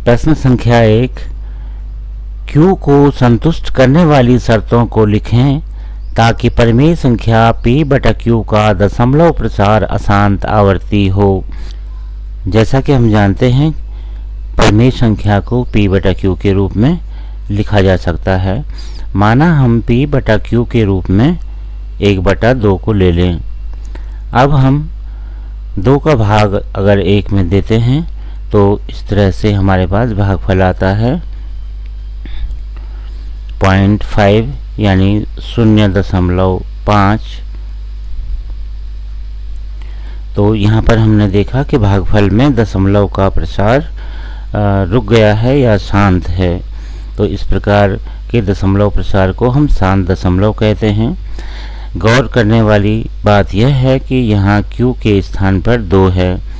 प्रश्न संख्या 1, Q को संतुष्ट करने वाली शर्तों को लिखें ताकि परिमेय संख्या P/Q का दशमलव प्रसार अशांत आवर्ती हो। जैसा कि हम जानते हैं, परिमेय संख्या को P/Q के रूप में लिखा जा सकता है। माना हम P/Q के रूप में 1/2 को ले लें। अब हम 2 का भाग अगर 1 में देते हैं तो इस तरह से हमारे पास भागफल आता है 0.5 यानी 0.5। तो यहाँ पर हमने देखा कि भागफल में दशमलव का प्रसार रुक गया है या शांत है। तो इस प्रकार के दशमलव प्रसार को हम शांत दशमलव कहते हैं। गौर करने वाली बात यह है कि यहाँ Q के स्थान पर 2 है।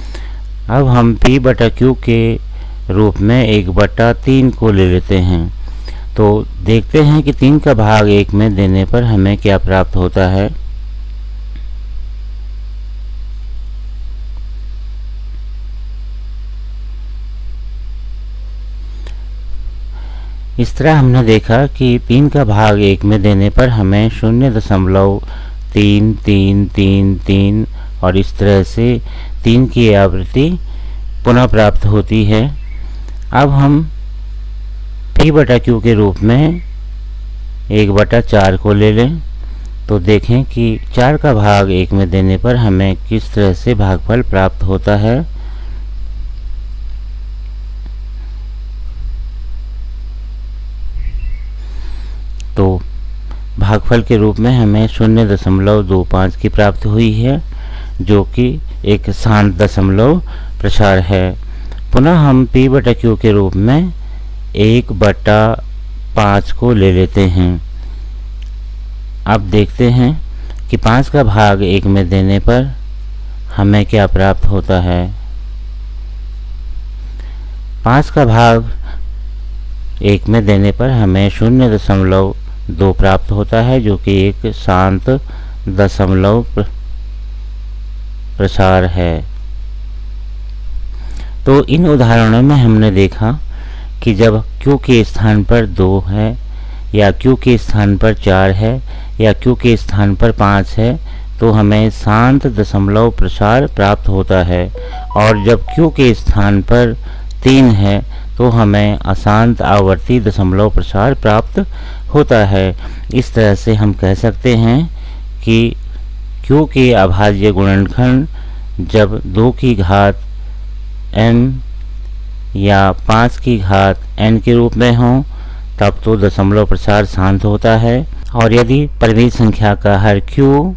अब हम P/Q के रूप में 1/3 को ले लेते हैं। तो देखते हैं कि 3 का भाग 1 में देने पर हमें क्या प्राप्त होता है। इस तरह हमने देखा कि 3 का भाग 1 में देने पर हमें 0.3333 और इस तरह से 3 की आवृत्ति पुनः प्राप्त होती है। अब हम P/Q के रूप में 1/4 को ले लें तो देखें कि 4 का भाग 1 में देने पर हमें किस तरह से भागफल प्राप्त होता है। तो भागफल के रूप में हमें 0.25 की प्राप्ति हुई है, जो कि एक शांत दशमलव प्रसार है। पुनः हम P/Q के रूप में 1/5 को ले लेते हैं। अब देखते हैं कि 5 का भाग 1 में देने पर हमें क्या प्राप्त होता है। 5 का भाग 1 में देने पर हमें 0.2 प्राप्त होता है, जो कि एक शांत दशमलव प्रसार है। तो इन उदाहरणों में हमने देखा कि जब Q के स्थान पर 2 है या Q के स्थान पर 4 है या Q के स्थान पर 5 है तो हमें शांत दशमलव प्रसार प्राप्त होता है, और जब Q के स्थान पर 3 है तो हमें अशांत आवर्ती दशमलव प्रसार प्राप्त होता है। इस तरह से हम कह सकते हैं कि Q के अभाज्य गुणनखंड जब 2 की घात m या 5 की घात n के रूप में हो तब तो दशमलव प्रसार शांत होता है, और यदि परिमेय संख्या का हर Q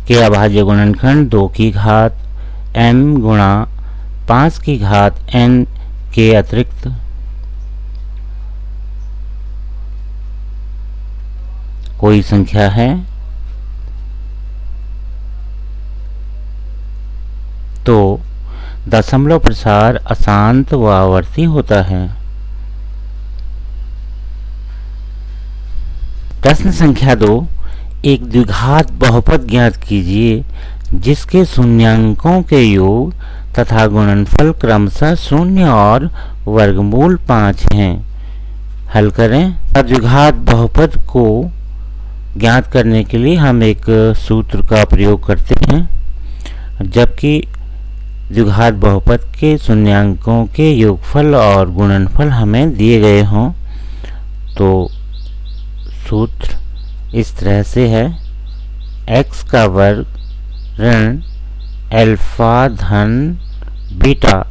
के अभाज्य गुणनखंड 2 की घात m गुणा 5 की घात n के अतिरिक्त कोई संख्या है तो दशमलव प्रसार अशांत व आवर्ती होता है। प्रश्न संख्या 2, एक द्विघात बहुपद ज्ञात कीजिए जिसके शून्यांकों के योग तथा गुणनफल क्रमशः 0 और वर्गमूल 5 हैं। हल करें। द्विघात बहुपद को ज्ञात करने के लिए हम एक सूत्र का प्रयोग करते हैं। जबकि द्विघात बहुपद के शून्यांकों के योगफल और गुणनफल हमें दिए गए हों तो सूत्र इस तरह से है: x का वर्ग ऋण अल्फा धन बीटा।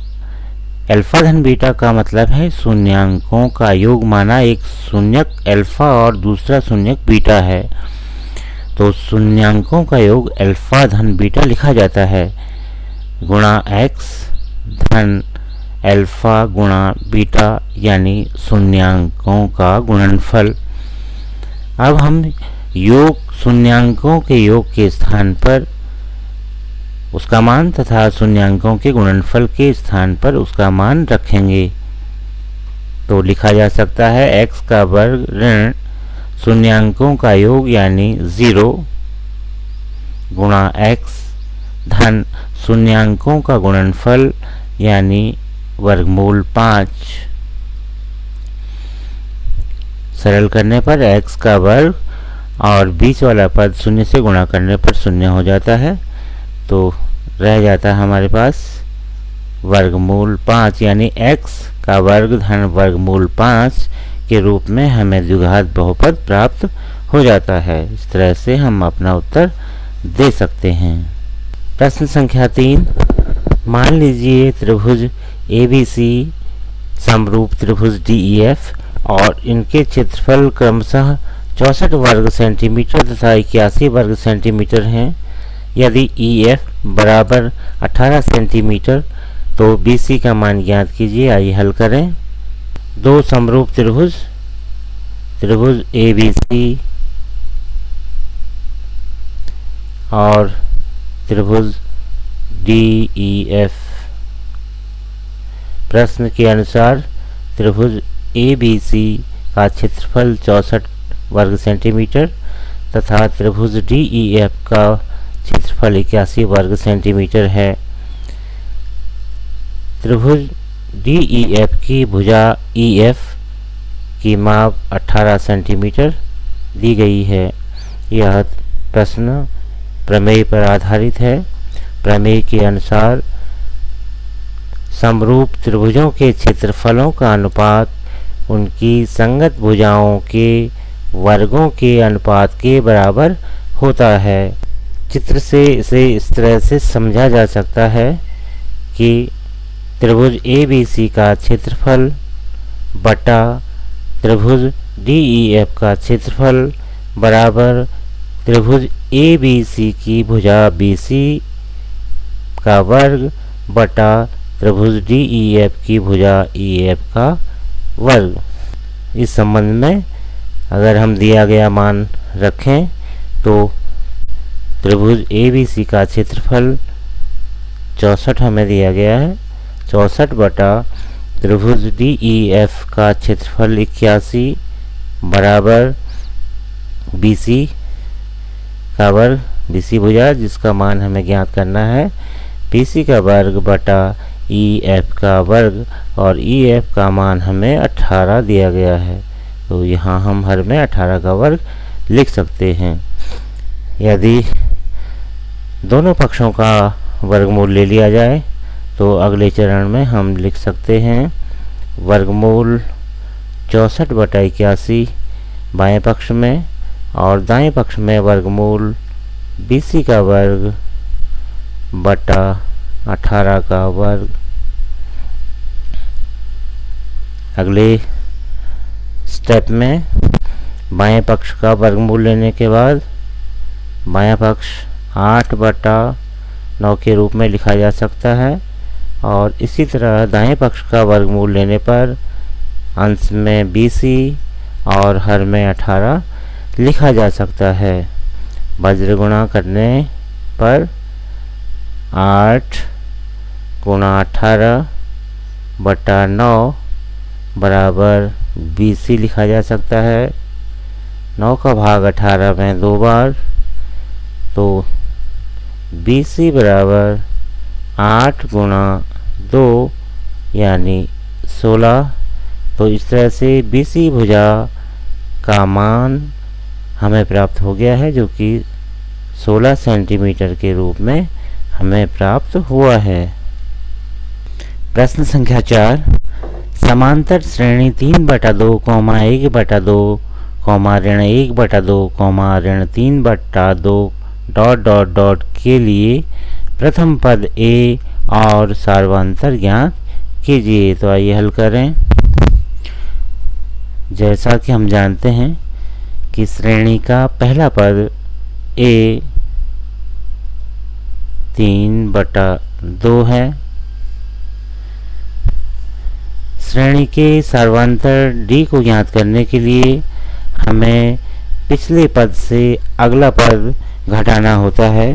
अल्फा धन बीटा का मतलब है शून्यांकों का योग, माना एक शून्यक अल्फा और दूसरा शून्यक बीटा है तो शून्यांकों का योग अल्फा धन बीटा लिखा जाता है, गुणा x धन अल्फा गुणा बीटा यानी शून्यांकों का गुणनफल। अब हम योग शून्यांकों के योग के स्थान पर उसका मान तथा शून्यांकों के गुणनफल के स्थान पर उसका मान रखेंगे तो लिखा जा सकता है x का वर्ग ऋण शून्यांकों का योग यानी 0 गुणा x धन शून्यांकों का गुणनफल यानी वर्गमूल 5। सरल करने पर x का वर्ग और बीच वाला पद शून्य से गुणा करने पर शून्य हो जाता है, तो रह जाता है हमारे पास वर्गमूल 5, यानी x का वर्ग धन वर्गमूल 5 के रूप में हमें द्विघात बहुपद प्राप्त हो जाता है। इस तरह से हम अपना उत्तर दे सकते हैं। प्रश्न संख्या 3, मान लीजिए त्रिभुज ABC समरूप त्रिभुज DEF और इनके क्षेत्रफल क्रमशः 64 वर्ग सेंटीमीटर तथा 81 वर्ग सेंटीमीटर हैं। यदि EF बराबर 18 सेंटीमीटर तो BC का मान ज्ञात कीजिए। आइए हल करें। दो समरूप त्रिभुज ABC और त्रिभुज DEF। प्रश्न के अनुसार त्रिभुज ABC का क्षेत्रफल 64 वर्ग सेंटीमीटर तथा त्रिभुज DEF का क्षेत्रफल 81 वर्ग सेंटीमीटर है। त्रिभुज DEF की भुजा EF की माप 18 सेंटीमीटर दी गई है। यह प्रश्न प्रमेय पर आधारित है। प्रमेय के अनुसार समरूप त्रिभुजों के क्षेत्रफलों का अनुपात उनकी संगत भुजाओं के वर्गों के अनुपात के बराबर होता है। चित्र से इसे इस तरह से समझा जा सकता है कि त्रिभुज ABC का क्षेत्रफल बटा त्रिभुज DEF का क्षेत्रफल बराबर त्रिभुज ABC की भुजा BC का वर्ग बटा त्रिभुज DEF की भुजा EF का वर्ग। इस संबंध में अगर हम दिया गया मान रखें तो त्रिभुज ABC का क्षेत्रफल 64 हमें दिया गया है। 64 बटा त्रिभुज DEF का क्षेत्रफल 81 बराबर BC का वर्ग, BC भुजा जिसका मान हमें ज्ञात करना है, BC का वर्ग बटा EF का वर्ग और EF का मान हमें 18 दिया गया है। तो यहाँ हम हर में 18 का वर्ग लिख सकते हैं। यदि दोनों पक्षों का वर्गमूल ले लिया जाए तो अगले चरण में हम लिख सकते हैं वर्गमूल 64 बटा 81 बाएं पक्ष में और दाएं पक्ष में वर्गमूल BC का वर्ग बटा 18 का वर्ग। अगले स्टेप में बाएं पक्ष का वर्गमूल लेने के बाद बायां पक्ष 8 बटा 9 के रूप में लिखा जा सकता है और इसी तरह दाएं पक्ष का वर्गमूल लेने पर अंश में BC और हर में 18 लिखा जा सकता है। वज्र गुणा करने पर 8 गुणा 18 बटा 9 बराबर BC लिखा जा सकता है। 9 का भाग 18 में 2 बार, तो BC बराबर 8 गुणा 2 यानी 16। तो इस तरह से BC भुजा का मान हमें प्राप्त हो गया है जो कि 16 सेंटीमीटर के रूप में हमें प्राप्त हुआ है। प्रश्न संख्या 4, समांतर श्रेणी 3/2, 1/2, ऋण 1/2, ऋण 3/2 ... के लिए प्रथम पद A और सार्वंतर ज्ञात कीजिए। तो आइए हल करें। जैसा कि हम जानते हैं कि श्रेणी का पहला पद A 3/2 है। श्रेणी के सार्वंतर D को ज्ञात करने के लिए हमें पिछले पद से अगला पद घटाना होता है।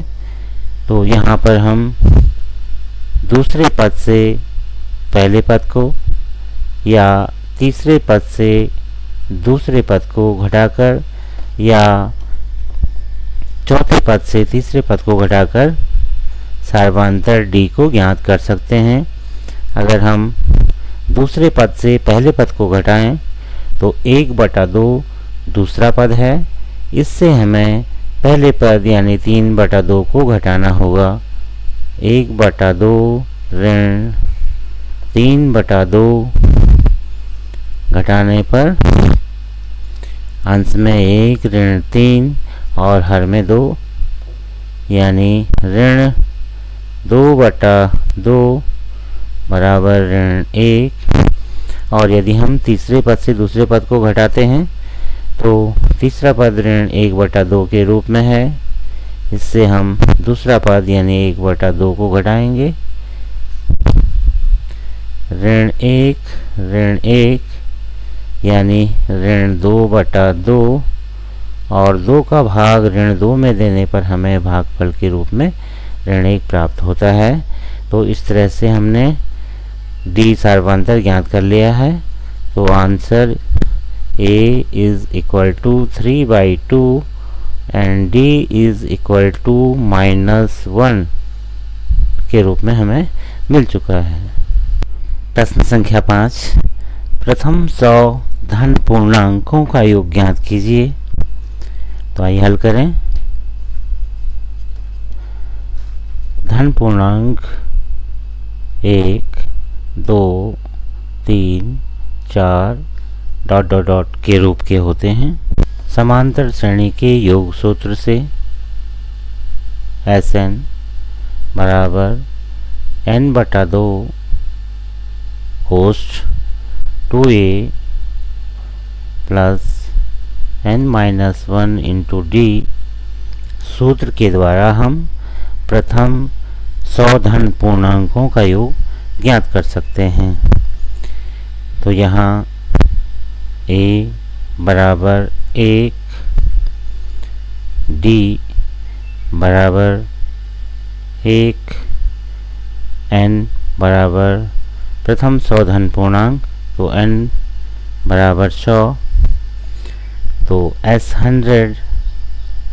तो यहाँ पर हम दूसरे पद से पहले पद को या तीसरे पद से दूसरे पद को घटाकर या चौथे पद से तीसरे पद को घटाकर सार्वंतर D को ज्ञात कर सकते हैं। अगर हम दूसरे पद से पहले पद को घटाएं तो 1/2 दूसरा पद है, इससे हमें पहले पद यानी 3/2 को घटाना होगा। 1/2 ऋण 3/2 घटाने पर अंश में 1 ऋण 3 और हर में 2 यानी ऋण 2/2 बराबर ऋण 1। और यदि हम तीसरे पद से दूसरे पद को घटाते हैं तो तीसरा पद ऋण 1/2 के रूप में है, इससे हम दूसरा पद यानी 1/2 को घटाएंगे। ऋण 1 यानी ऋण 2/2 और 2 का भाग ऋण 2 में देने पर हमें भागफल के रूप में ऋण 1 प्राप्त होता है। तो इस तरह से हमने डी सार्वंतर ज्ञात कर लिया है। तो answer A is equal to 3/2 and D is equal to -1 के रूप में हमें मिल चुका है। प्रश्न संख्या 5, प्रथम 100 धन पूर्णांकों का योग ज्ञात कीजिए। तो आइए हल करें। धन पूर्णांक 1, 2, 3, 4 ... के रूप के होते हैं। समांतर श्रेणी के योग सूत्र से Sn बराबर n/2 कोष्ठ 2a plus n-1 into d सूत्र के द्वारा हम प्रथम 100 धन पूर्णांकों का योग ज्ञात कर सकते हैं। तो यहाँ a बराबर 1, d बराबर 1, n बराबर प्रथम 100 धन पूर्णांक तो n बराबर 100। तो S100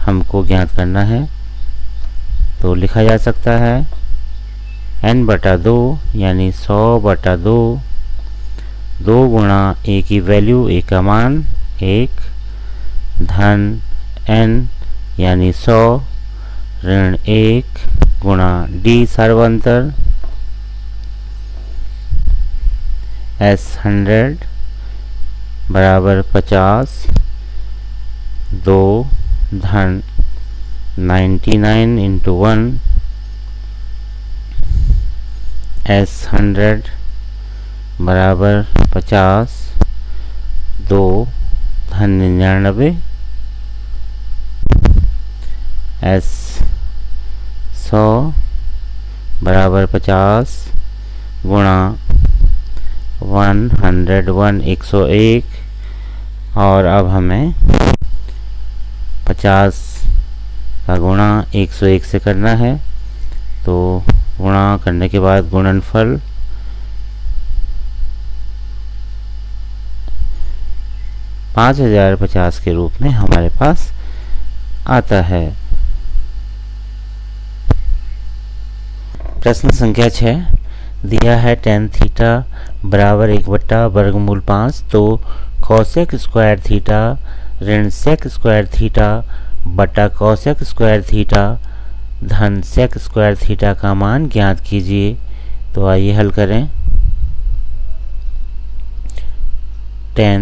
हमको ज्ञात करना है, तो लिखा जा सकता है n/2 यानी 100/2, 2 गुणा a की वैल्यू a का मान 1 धन n यानी 100 ऋण 1 गुणा d सार्वंतर S100 बराबर 50, 2 धन 99 इंटू 1 S100 बराबर 50, 2 धन 99 S100 बराबर 50 गुणा 101 101। और अब हमें 50 का गुणा 101 से करना है। तो गुणा करने के बाद गुणनफल 5050 के रूप में हमारे पास आता है। प्रश्न संख्या 6 दिया है tan थीटा बराबर 1/वर्गमूल 5। तो cosec स्क्वायर थीटा ऋण sec स्क्वायर थीटा बटा cosec स्क्वायर थीटा धन sec स्क्वायर थीटा का मान ज्ञात कीजिए। तो आइए हल करें। tan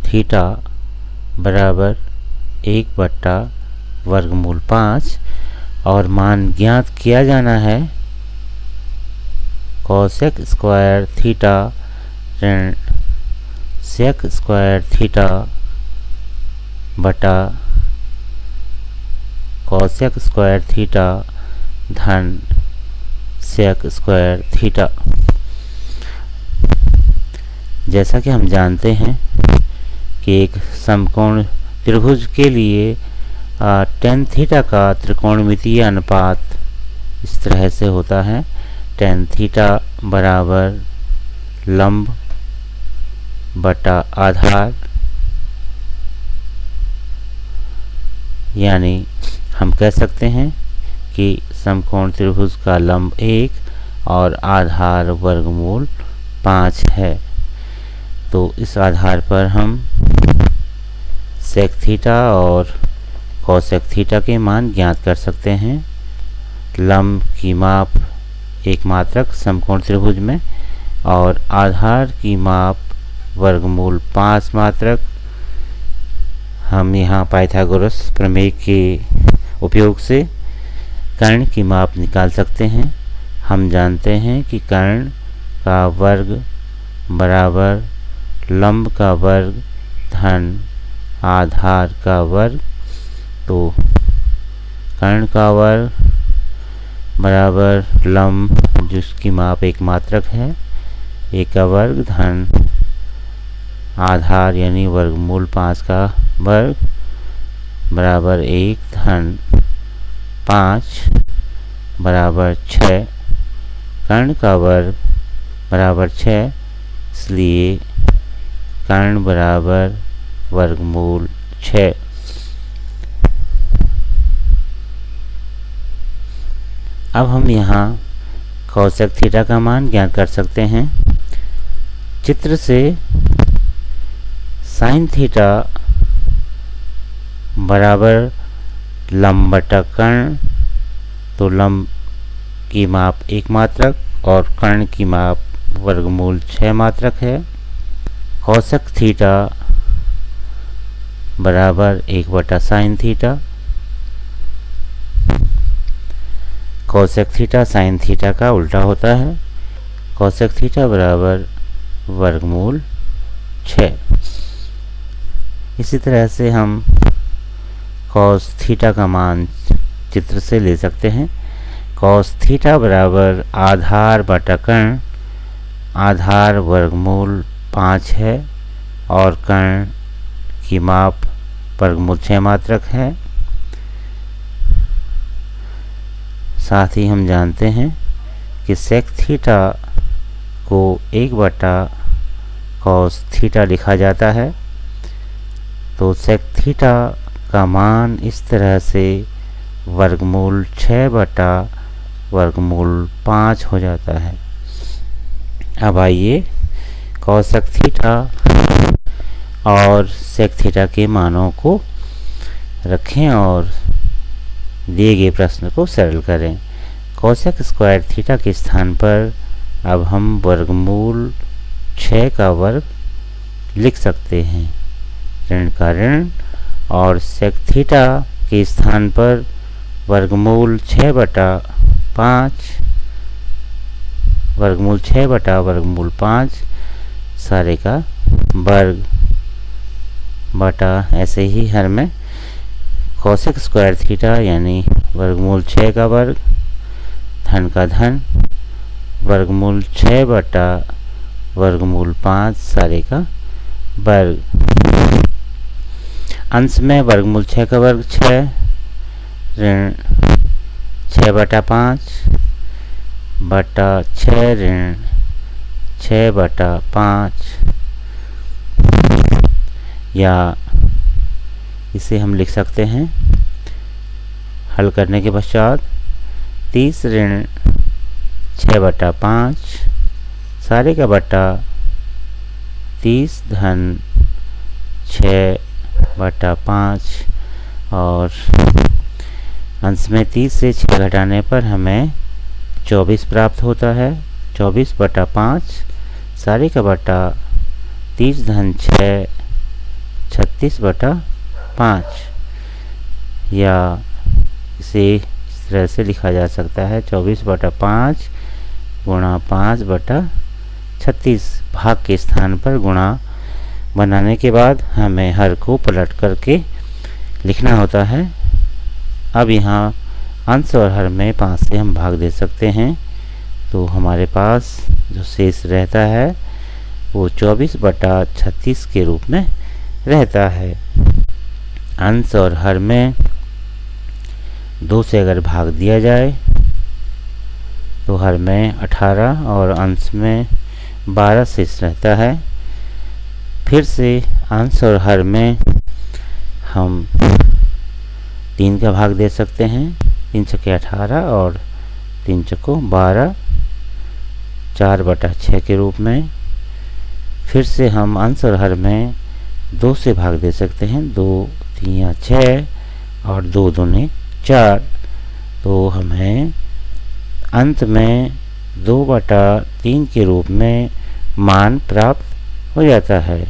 थीटा बराबर 1/वर्गमूल 5 और मान ज्ञात किया जाना है cosec स्क्वायर थीटा ऋण sec स्क्वायर थीटा बटा cosec स्क्वायर थीटा धन sec स्क्वायर थीटा। जैसा कि हम जानते हैं कि एक समकोण त्रिभुज के लिए tan थीटा का त्रिकोणमितीय अनुपात इस तरह से होता है। tan थीटा बराबर लंब बटा आधार, यानी हम कह सकते हैं कि समकोण त्रिभुज का लंब 1 और आधार वर्गमूल 5 है। तो इस आधार पर हम सेक थीटा और कोसेक थीटा के मान ज्ञात कर सकते हैं। लंब की माप एक मात्रक समकोण त्रिभुज में और आधार की माप वर्गमूल 5 मात्रक। हम यहाँ पाइथागोरस प्रमेय के उपयोग से कर्ण की माप निकाल सकते हैं। हम जानते हैं कि कर्ण का वर्ग बराबर लंब का वर्ग धन आधार का वर्ग। तो कर्ण का वर्ग बराबर लंब जिसकी माप एक मात्रक है, एक का वर्ग धन आधार यानी वर्गमूल 5 का वर्ग बराबर 1 धन 5 बराबर 6। कर्ण का वर्ग बराबर 6, इसलिए कर्ण बराबर वर्गमूल 6। अब हम यहाँ कोसेक थीटा का मान ज्ञात कर सकते हैं। चित्र से साइन थीटा बराबर लंब बटा कर्ण। तो लंब की माप एक मात्रक और कर्ण की माप वर्गमूल 6 मात्रक है। कोसेक थीटा बराबर 1 बटा sine theta. Cosec theta sine theta का उल्टा होता है। कोसेक थीटा बराबर वर्गमूल 6। इसी तरह से हम कॉस थीटा का मान चित्र से ले सकते हैं। कॉस थीटा बराबर आधार बटा कर्ण। आधार वर्गमूल 5 है और कर्ण की माप वर्गमूल 6 मात्रक है। साथ ही हम जानते हैं कि सेक थीटा को 1 बटा कॉस थीटा लिखा जाता है। तो सेक थीटा का मान इस तरह से वर्गमूल 6 बटा वर्गमूल 5 हो जाता है। अब आइए कोसेक थीटा और सेक थीटा के मानों को रखें और दिए गए प्रश्न को सरल करें। कोसेक स्क्वायर थीटा के स्थान पर अब हम वर्गमूल 6 का वर्ग लिख सकते हैं, ऋण का ऋण, और सेक थीटा के स्थान पर वर्गमूल 6 बटा 5 वर्गमूल 6 बटा वर्गमूल 5 सारे का वर्ग बटा ऐसे ही हर में कोसेक स्क्वायर थीटा यानी वर्गमूल 6 का वर्ग धन का धन वर्गमूल 6 बटा वर्गमूल 5 सारे का वर्ग। अंश में वर्गमूल 6 का वर्ग 6 ऋण 6 बटा 5 बटा 6 ऋण 6 बटा 5, या इसे हम लिख सकते हैं हल करने के पश्चात 30 ऋण 6 बटा 5 सारे का बटा 30 धन 6 बटा 5, और अंश में 30 से 6 घटाने पर हमें 24 प्राप्त होता है। 24 बटा 5 सारे का बटा 30 धन 6 36 बटा 5, या इसे इस तरह से लिखा जा सकता है 24 बटा 5 गुणा 5 बटा 36। भाग के स्थान पर गुणा बनाने के बाद हमें हर को पलट करके लिखना होता है। अब यहाँ अंश और हर में 5 से हम भाग दे सकते हैं, तो हमारे पास जो शेष रहता है वो 24 बटा 36 के रूप में रहता है। अंश और हर में 2 से अगर भाग दिया जाए तो हर में 18 और अंश में 12 शेष रहता है। फिर से अंश और हर में हम 3 का भाग दे सकते हैं। 3 चौके 18 और 3 चौकों 12, 4/6 के रूप में। फिर से हम अंश और हर में 2 से भाग दे सकते हैं। 2 3 6 और 2 दूने 4। तो हमें अंत में 2/3 के रूप में मान प्राप्त हो जाता है।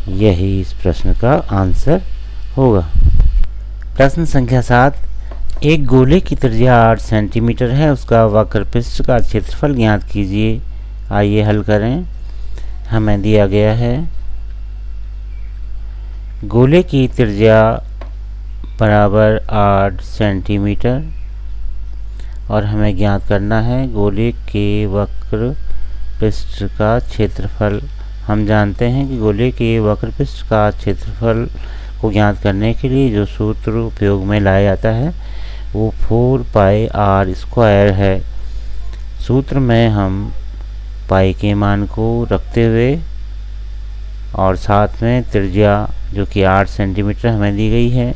यही इस प्रश्न का आंसर होगा। प्रश्न संख्या 7, एक गोले की त्रिज्या 8 सेंटीमीटर है, उसका वक्र पृष्ठ का क्षेत्रफल ज्ञात कीजिए। आइए हल करें। हमें दिया गया है गोले की त्रिज्या बराबर 8 सेंटीमीटर और हमें ज्ञात करना है गोले के वक्र पृष्ठ का क्षेत्रफल। हम जानते हैं कि गोले के वक्र पृष्ठ का क्षेत्रफल को ज्ञात करने के लिए जो सूत्र उपयोग में लाया जाता है वो 4πr² है। सूत्र में हम पाई के मान को रखते हुए और साथ में त्रिज्या जो कि 8 सेंटीमीटर हमें दी गई है,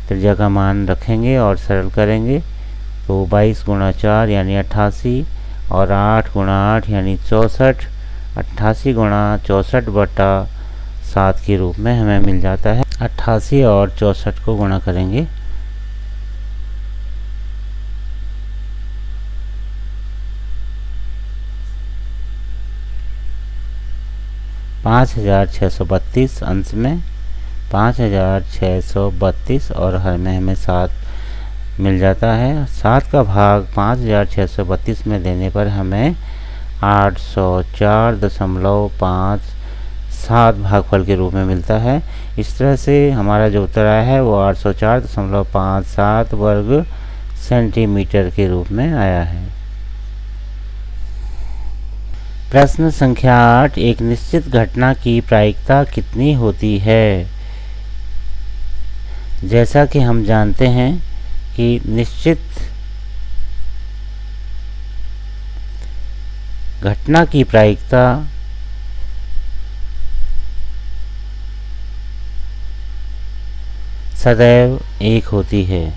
त्रिज्या का मान रखेंगे और सरल करेंगे। तो 22 × 4 यानी 88 और 8 × 8 यानी 64। 88 × 64/7 के रूप में हमें मिल जाता है। 88 और 64 को गुणा करेंगे 5632 अंश में 5632 और हर में हमें 7 मिल जाता है। 7 का भाग 5632 में देने पर हमें 804.57 भागफल के रूप में मिलता है। इस तरह से हमारा जो उत्तर आया है वो 804.57 वर्ग सेंटीमीटर के रूप में आया है। प्रश्न संख्या 8, एक निश्चित घटना की प्रायिकता कितनी होती है? जैसा कि हम जानते हैं कि निश्चित घटना की प्रायिकता सदैव 1 होती है।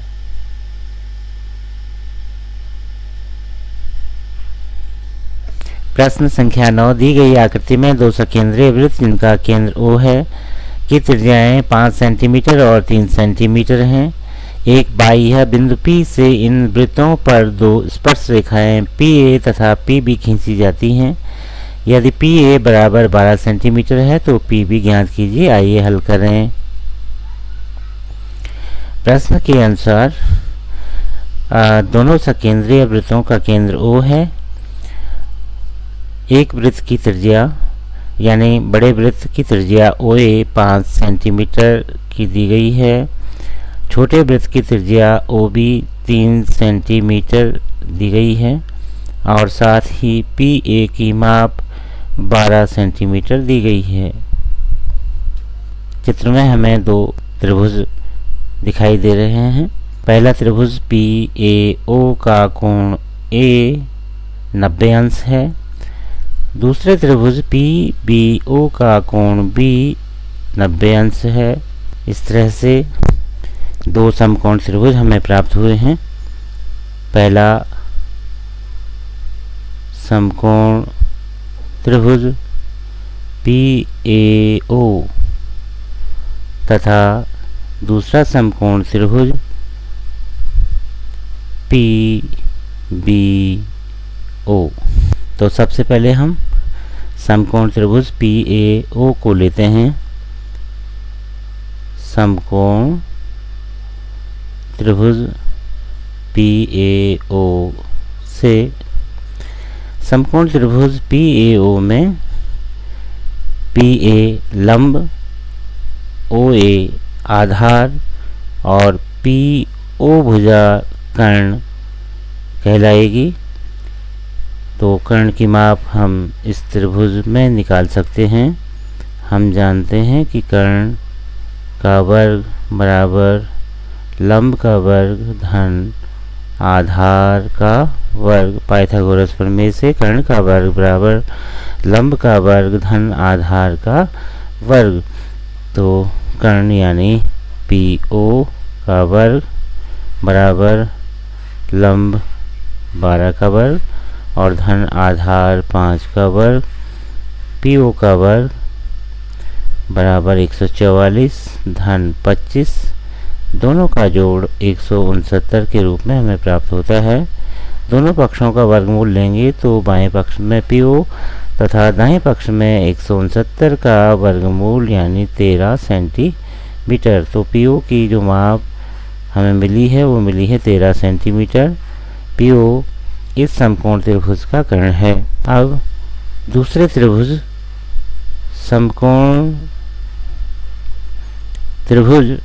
प्रश्न संख्या 9, दी गई आकृति में 2 सकेंद्रीय वृत्त जिनका केंद्र O है की त्रिज्याएं 5 सेंटीमीटर और 3 सेंटीमीटर हैं। एक बाह्य बिंदु P से इन वृत्तों पर 2 स्पर्श रेखाएं PA तथा PB खींची जाती हैं। यदि PA बराबर 12 सेंटीमीटर है तो PB ज्ञात कीजिए। आइए हल करें। प्रश्न के अनुसार दोनों सकेंद्रीय वृत्तों का केंद्र O है। एक वृत्त की त्रिज्या यानी बड़े वृत्त की त्रिज्या OA 5 सेंटीमीटर की दी गई है। छोटे वृत्त की त्रिज्या OB 3 सेंटीमीटर दी गई है और साथ ही PA की माप 12 सेंटीमीटर दी गई है। चित्र में हमें 2 त्रिभुज दिखाई दे रहे हैं। पहला त्रिभुज PAO का कोण A 90 अंश है। दूसरे त्रिभुज PBO का कोण B 90 अंश है। इस तरह से 2 समकोण त्रिभुज हमें प्राप्त हुए हैं। पहला समकोण त्रिभुज PAO तथा दूसरा समकोण त्रिभुज PBO। तो सबसे पहले हम समकोण त्रिभुज PAO को लेते हैं। समकोण त्रिभुज PAO से समकोण त्रिभुज PAO में PA लंब, OA आधार और PO भुजा कर्ण कहलाएगी। तो कर्ण की माप हम इस त्रिभुज में निकाल सकते हैं। हम जानते हैं कि कर्ण का वर्ग बराबर लंब का वर्ग धन आधार का वर्ग। पाइथागोरस प्रमेय से कर्ण का वर्ग बराबर लंब का वर्ग धन आधार का वर्ग। तो कर्ण यानी PO का वर्ग बराबर लंब 12 का वर्ग और धन आधार 5 का वर्ग PO का वर्ग बराबर 144 धन 25, दोनों का जोड़ 169 के रूप में हमें प्राप्त होता है। दोनों पक्षों का वर्गमूल लेंगे तो बाएं पक्ष में PO तथा दाएं पक्ष में 169 का वर्गमूल यानी 13 सेंटीमीटर। तो PO की जो माप हमें मिली है वो मिली है 13 सेंटीमीटर। PO इस समकोण त्रिभुज का कर्ण है। अब दूसरे समकोण त्रिभुज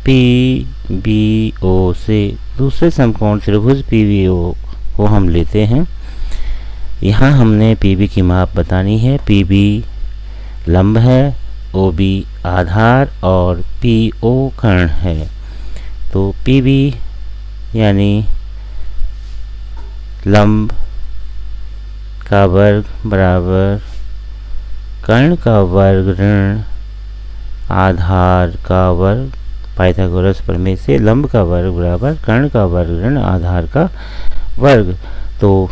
PBO से दूसरे समकोण त्रिभुज PBO को हम लेते हैं। यहाँ हमने PB की माप बतानी है। PB लंब है, OB आधार और PO कर्ण है। तो PB यानी लंब का वर्ग बराबर कर्ण का वर्ग ऋण आधार का वर्ग, पाइथागोरस प्रमेय से लंब का वर्ग बराबर कर्ण का वर्ग ऋण आधार का वर्ग। तो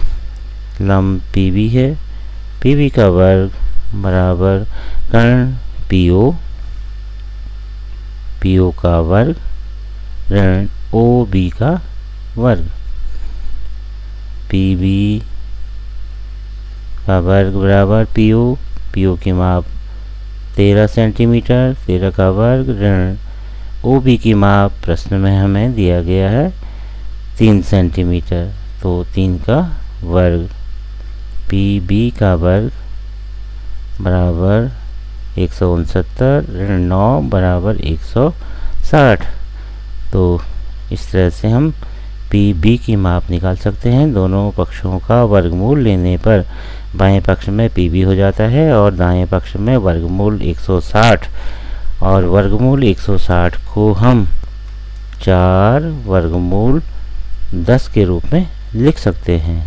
लंब PB है, PB का वर्ग बराबर कर्ण PO, PO का वर्ग ऋण OB का वर्ग। PB का वर्ग बराबर PO, PO की माप 13 सेंटीमीटर, 13 का वर्ग ऋण OB की माप प्रश्न में हमें दिया गया है 3 सेंटीमीटर, तो 3 का वर्ग। PB का वर्ग बराबर 169 ऋण 9 बराबर 160। तो इस तरह से हम PB की माप निकाल सकते हैं। दोनों पक्षों का वर्गमूल लेने पर बाएं पक्ष में PB हो जाता है और दाएं पक्ष में वर्गमूल 160, और वर्गमूल 160 को हम 4 वर्गमूल 10 के रूप में लिख सकते हैं।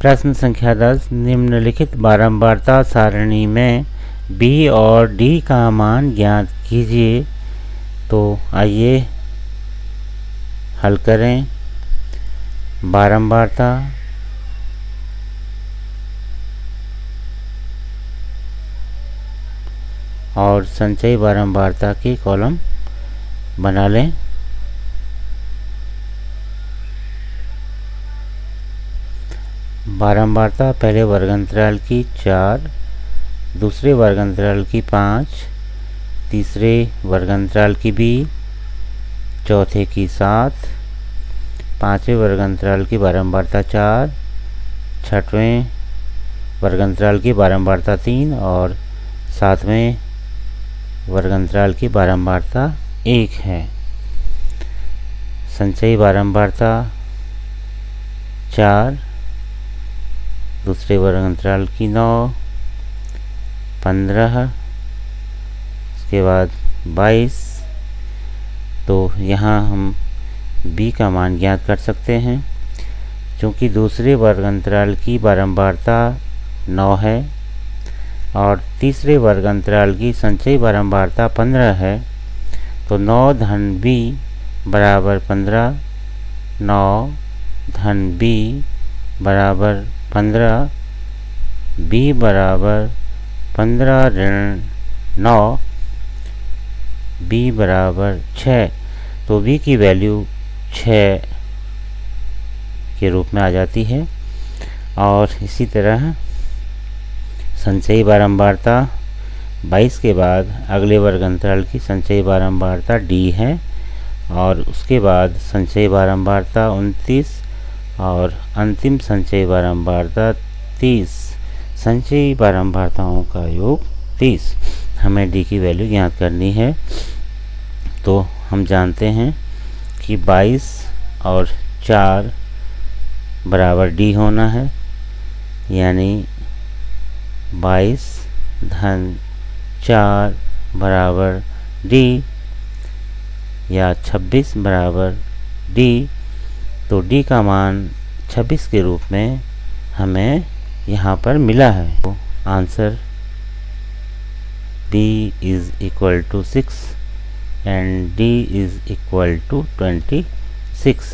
प्रश्न संख्या 10, निम्नलिखित बारंबारता सारणी में B और D का मान ज्ञात कीजिए। तो आइए हल करें। बारंबारता और संचयी बारंबारता के कॉलम बना लें। बारंबारता पहले वर्गांतराल की 4, दूसरे वर्गांतराल की 5, तीसरे वर्गांतराल की 20, चौथे की 7, पांचवें वर्गांतराल की बारंबारता 4, छठवें वर्गांतराल की बारंबारता 3 और सातवें वर्गांतराल की बारंबारता 1 है। संचयी बारंबारता 4, दूसरे वर्गांतराल की 9, 15, उसके बाद 22। तो यहाँ हम B का मान ज्ञात कर सकते हैं। चूँकि दूसरे वर्गांतराल की बारंबारता 9 है और तीसरे वर्गांतराल की संचयी बारंबारता 15 है, तो 9 धन B बराबर 15, 9 धन B बराबर 15, B बराबर 15 ऋण 9, B बराबर 6। तो B की वैल्यू 6 के रूप में आ जाती है। और इसी तरह संचयी बारंबारता 22 के बाद अगले वर्गांतराल की संचयी बारंबारता D है और उसके बाद संचयी बारंबारता 29 और अंतिम संचयी बारंबारता 30। संचयी बारंबारताओं का योग 30। हमें D की वैल्यू ज्ञात करनी है। तो हम जानते हैं कि 22 और 4 बराबर D होना है, यानी 22 धन 4 बराबर D या 26 बराबर D। तो D का मान 26 के रूप में हमें यहाँ पर मिला है। तो answer B is equal to 6 and D is equal to 26।